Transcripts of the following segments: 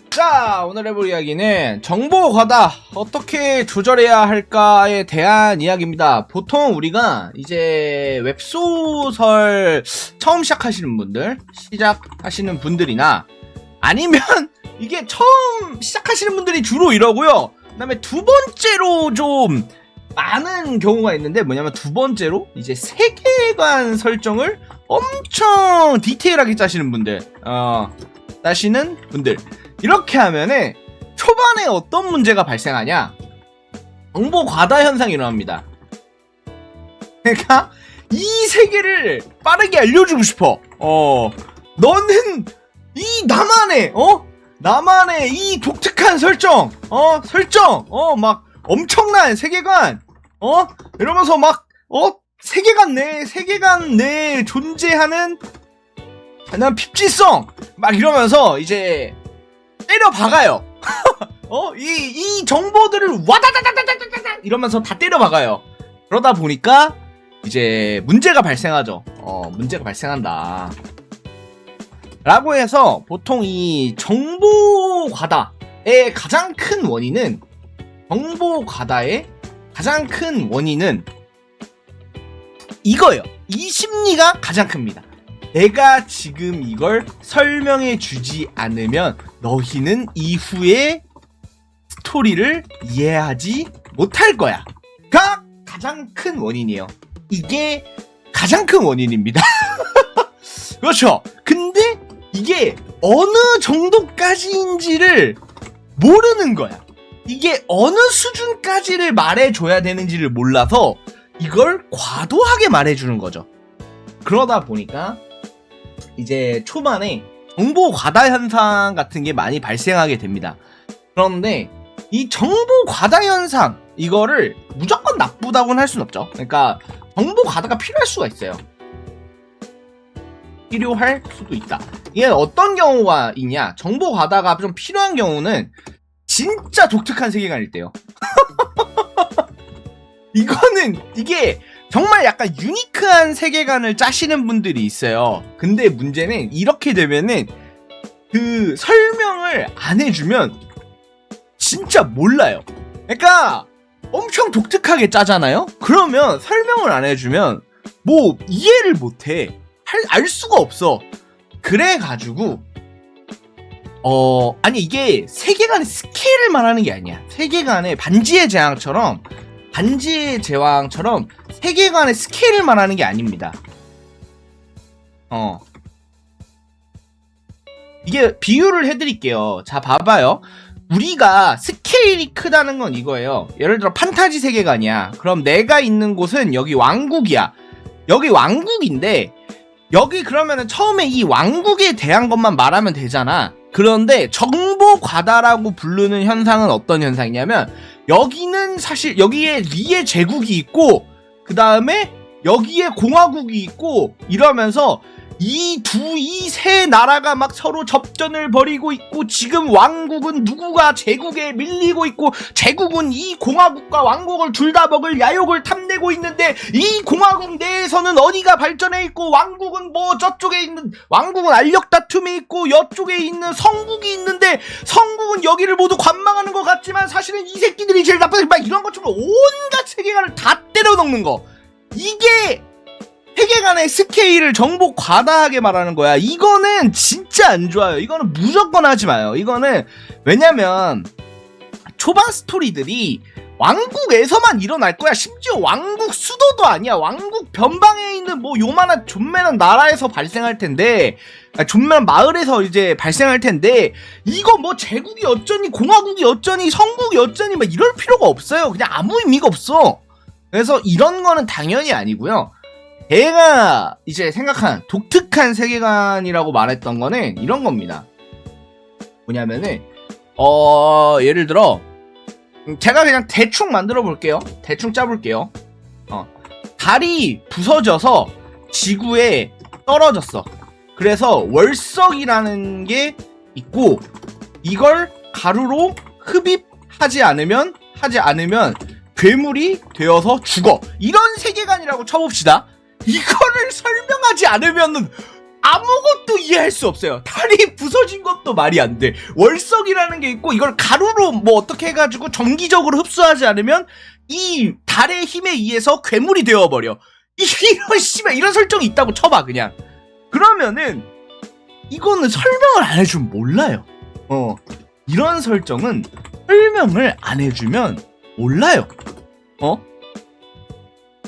자, 오늘 해볼 이야기는 정보 과다 어떻게 조절해야 할까에 대한 이야기입니다. 보통 우리가 이제 웹소설 처음 시작하시는 분들이나 아니면 이게 처음 시작하시는 분들이 주로 이러고요. 그 다음에 두 번째로 좀 많은 경우가 있는데 뭐냐면 두 번째로 이제 세계관 설정을 엄청 디테일하게 짜시는 분들 이렇게 하면은 초반에 어떤 문제가 발생하냐? 정보 과다 현상이 일어납니다. 그러니까 이 세계를 빠르게 알려주고 싶어. 너는 이 나만의 이 독특한 설정, 막 엄청난 세계관, 이러면서 세계관 내에 존재하는 난 핍지성 막 이러면서 이제 때려 박아요. 이 정보들을 와다다다다다다다 이러면서 다 때려 박아요. 그러다 보니까 이제 문제가 발생하죠. 문제가 발생한다. 라고 해서 보통 이 정보 과다의 가장 큰 원인은 이거예요. 이 심리가 가장 큽니다. 내가 지금 이걸 설명해 주지 않으면 너희는 이후에 스토리를 이해하지 못할 거야. 가 가장 큰 원인이에요. 이게 가장 큰 원인입니다. 그렇죠. 근데 이게 어느 정도까지인지를 모르는 거야. 이게 어느 수준까지를 말해줘야 되는지를 몰라서 이걸 과도하게 말해주는 거죠. 그러다 보니까 이제 초반에 정보 과다 현상 같은 게 많이 발생하게 됩니다. 그런데 이 정보 과다 현상 이거를 무조건 나쁘다고는 할 수는 없죠. 그러니까 정보 과다가 필요할 수가 있어요. 필요할 수도 있다. 이게 어떤 경우가 있냐? 정보 과다가 좀 필요한 경우는 진짜 독특한 세계관일 때요. 이게 정말 약간 유니크한 세계관을 짜시는 분들이 있어요. 근데 문제는 이렇게 되면은 그 설명을 안 해주면 진짜 몰라요. 그러니까 엄청 독특하게 짜잖아요? 그러면 설명을 안 해주면 뭐 이해를 못해. 알 수가 없어. 그래가지고 아니 이게 세계관의 스케일을 말하는 게 아니야. 세계관의 반지의 제왕처럼 세계관의 스케일을 말하는 게 아닙니다. 이게 비유를 해드릴게요. 자, 봐봐요. 우리가 스케일이 크다는 건 이거예요. 예를 들어 판타지 세계관이야. 그럼 내가 있는 곳은 여기 왕국이야. 여기 왕국인데 여기 그러면은 처음에 이 왕국에 대한 것만 말하면 되잖아. 그런데 정보 과다라고 부르는 현상은 어떤 현상이냐면 여기는 사실 여기에 리의 제국이 있고 그 다음에 여기에 공화국이 있고 이러면서 이 세 나라가 막 서로 접전을 벌이고 있고 지금 왕국은 누구가 제국에 밀리고 있고 제국은 이 공화국과 왕국을 둘 다 먹을 야욕을 탐내고 있는데 이 공화국 내에서는 어디가 발전해 있고 왕국은 뭐 저쪽에 있는 왕국은 알력 다툼에 있고 이쪽에 있는 성국이 있는데 성국은 여기를 모두 관망하는 것 같지만 사실은 이 새끼들이 제일 나쁘다 막 이런 것처럼 온갖 세계관을 다 때려 넣는 거. 이게 세계관의 스케일을 정보 과다하게 말하는 거야. 이거는 진짜 안 좋아요. 이거는 무조건 하지 마요. 이거는 왜냐면 초반 스토리들이 왕국에서만 일어날 거야. 심지어 왕국 수도도 아니야. 왕국 변방에 있는 뭐 요만한 존매난 나라에서 발생할 텐데 존매난 마을에서 이제 발생할 텐데 이거 뭐 제국이 어쩌니 공화국이 어쩌니 성국이 어쩌니 막 이럴 필요가 없어요. 그냥 아무 의미가 없어. 그래서 이런 거는 당연히 아니고요. 제가 이제 생각한 독특한 세계관이라고 말했던 거는 이런 겁니다. 뭐냐면은 예를 들어 제가 그냥 대충 만들어 볼게요. 대충 짜볼게요. 달이 부서져서 지구에 떨어졌어. 그래서 월석이라는 게 있고 이걸 가루로 흡입하지 않으면 괴물이 되어서 죽어. 이런 세계관이라고 쳐봅시다. 이거를 설명하지 않으면은 아무것도 이해할 수 없어요. 달이 부서진 것도 말이 안 돼. 월석이라는 게 있고 이걸 가루로 뭐 어떻게 해가지고 정기적으로 흡수하지 않으면 이 달의 힘에 의해서 괴물이 되어버려. 이런 씨발 이런 설정이 있다고 쳐봐 그냥. 그러면은 이거는 설명을 안 해주면 몰라요. 이런 설정은 설명을 안 해주면 몰라요.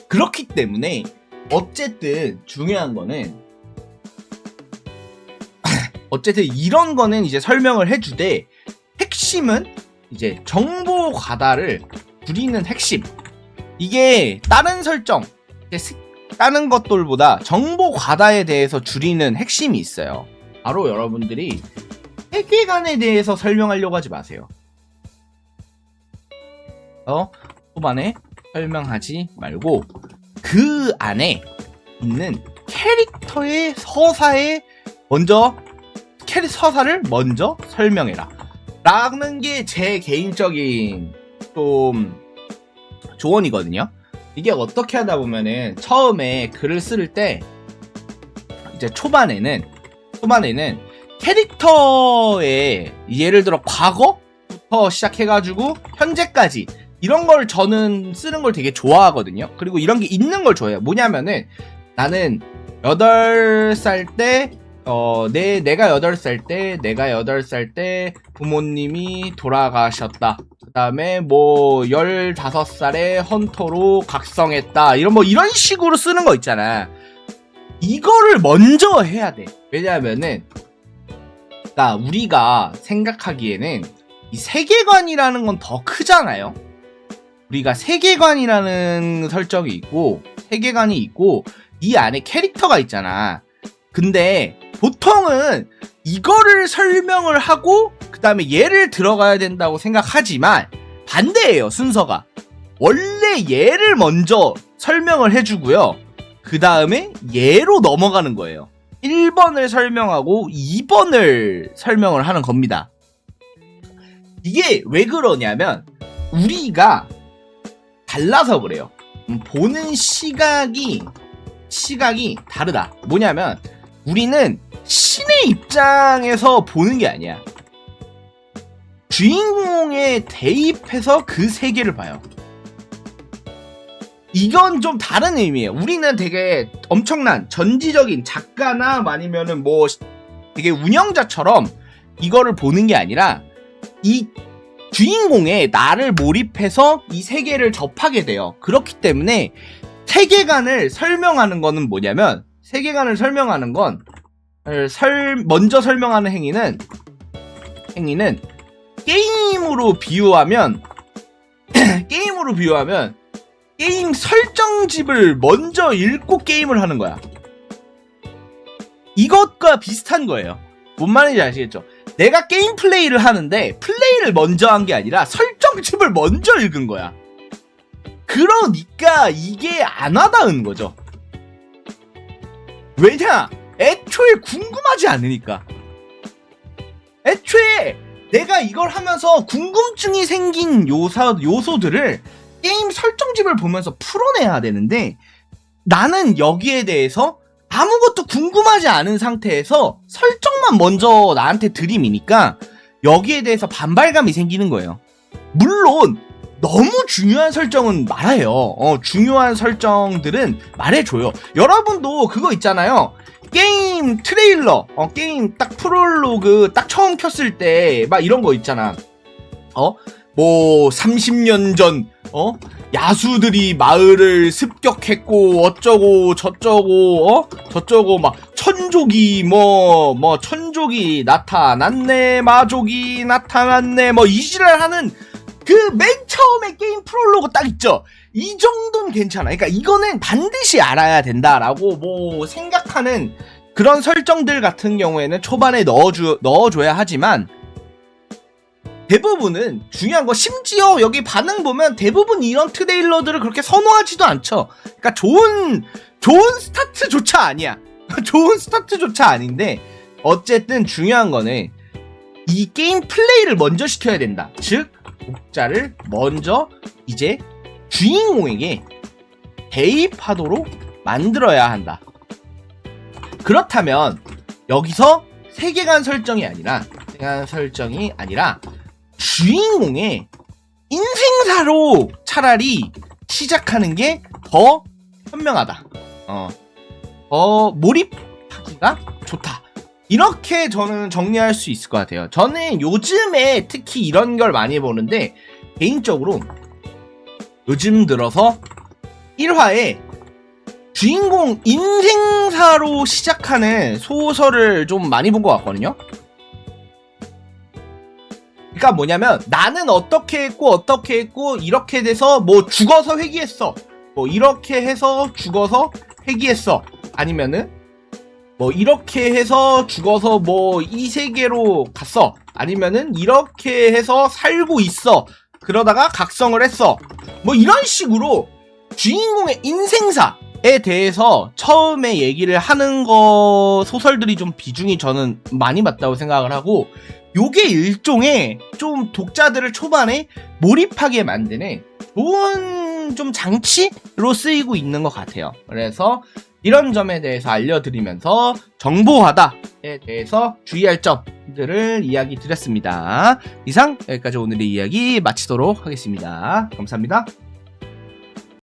그렇기 때문에 어쨌든 중요한 거는 어쨌든 이런 거는 이제 설명을 해주되 핵심은 이제 정보 과다를 줄이는 핵심. 이게 다른 설정, 다른 것들보다 정보 과다에 대해서 줄이는 핵심이 있어요. 바로 여러분들이 세계관에 대해서 설명하려고 하지 마세요. 초반에 설명하지 말고 그 안에 있는 캐릭터의 서사에 먼저 서사를 먼저 설명해라 라는 게 제 개인적인 좀 조언이거든요. 이게 어떻게 하다 보면은 처음에 글을 쓸 때 이제 초반에는 캐릭터의 예를 들어 과거부터 시작해가지고 현재까지 이런 걸 저는 쓰는 걸 되게 좋아하거든요. 그리고 이런 게 있는 걸 좋아해요. 뭐냐면은 나는 8살 때 내가 8살 때 부모님이 돌아가셨다. 그 다음에 뭐 15살에 헌터로 각성했다. 이런 식으로 쓰는 거 있잖아. 이거를 먼저 해야 돼. 왜냐면은 그러니까 우리가 생각하기에는 이 세계관이라는 건 더 크잖아요. 우리가 세계관이라는 설정이 있고 세계관이 있고 이 안에 캐릭터가 있잖아. 근데 보통은 이거를 설명을 하고 그 다음에 얘를 들어가야 된다고 생각하지만 반대예요. 순서가 원래 얘를 먼저 설명을 해주고요. 그 다음에 얘로 넘어가는 거예요. 1번을 설명하고 2번을 설명을 하는 겁니다. 이게 왜 그러냐면 우리가 달라서 그래요. 보는 시각이 다르다. 뭐냐면 우리는 신의 입장에서 보는 게 아니야. 주인공에 대입해서 그 세계를 봐요. 이건 좀 다른 의미예요. 우리는 되게 엄청난 전지적인 작가나 아니면은 뭐 되게 운영자처럼 이거를 보는 게 아니라 이 주인공의 나를 몰입해서 이 세계를 접하게 돼요. 그렇기 때문에 세계관을 설명하는 거는 뭐냐면 세계관을 설명하는 건 먼저 설명하는 행위는 게임으로 비유하면 게임 설정집을 먼저 읽고 게임을 하는 거야. 이것과 비슷한 거예요. 뭔 말인지 아시겠죠? 내가 게임 플레이를 하는데 플레이를 먼저 한 게 아니라 설정집을 먼저 읽은 거야. 그러니까 이게 안 와닿은 거죠. 왜냐? 애초에 궁금하지 않으니까. 애초에 내가 이걸 하면서 궁금증이 생긴 요소들을 게임 설정집을 보면서 풀어내야 되는데 나는 여기에 대해서 아무것도 궁금하지 않은 상태에서 설정만 먼저 나한테 들이미니까 여기에 대해서 반발감이 생기는 거예요. 물론 너무 중요한 설정은 말아요. 중요한 설정들은 말해줘요. 여러분도 그거 있잖아요. 게임 트레일러, 게임 딱 프롤로그 딱 처음 켰을 때 막 이런 거 있잖아. 뭐 30년 전 야수들이 마을을 습격했고 어쩌고 저쩌고 막 천족이 뭐 천족이 나타났네, 마족이 나타났네, 뭐 이지랄 하는 그 맨 처음에 게임 프롤로그 딱 있죠. 이 정도는 괜찮아. 그러니까 이거는 반드시 알아야 된다라고 뭐 생각하는 그런 설정들 같은 경우에는 초반에 넣어줘야 하지만 대부분은 중요한 거, 심지어 여기 반응 보면 대부분 이런 트레일러들을 그렇게 선호하지도 않죠. 그러니까 좋은 스타트조차 아니야. 좋은 스타트조차 아닌데 어쨌든 중요한 거는 이 게임 플레이를 먼저 시켜야 된다. 즉 독자를 먼저 이제 주인공에게 대입하도록 만들어야 한다. 그렇다면 여기서 세계관 설정이 아니라 주인공의 인생사로 차라리 시작하는 게 더 현명하다. 더 몰입하기가 좋다. 이렇게 저는 정리할 수 있을 것 같아요. 저는 요즘에 특히 이런 걸 많이 보는데 개인적으로 요즘 들어서 1화에 주인공 인생사로 시작하는 소설을 좀 많이 본 것 같거든요. 그러니까 뭐냐면 나는 어떻게 했고 이렇게 돼서 뭐 죽어서 회귀했어. 뭐 이렇게 해서 죽어서 회귀했어. 아니면은 뭐 이렇게 해서 죽어서 뭐 이 세계로 갔어. 아니면은 이렇게 해서 살고 있어. 그러다가 각성을 했어. 뭐 이런 식으로 주인공의 인생사에 대해서 처음에 얘기를 하는 거 소설들이 좀 비중이 저는 많이 맞다고 생각을 하고, 요게 일종의 좀 독자들을 초반에 몰입하게 만드는 좋은 좀 장치로 쓰이고 있는 것 같아요. 그래서 이런 점에 대해서 알려드리면서 정보화다에 대해서 주의할 점들을 이야기 드렸습니다. 이상 여기까지 오늘의 이야기 마치도록 하겠습니다. 감사합니다.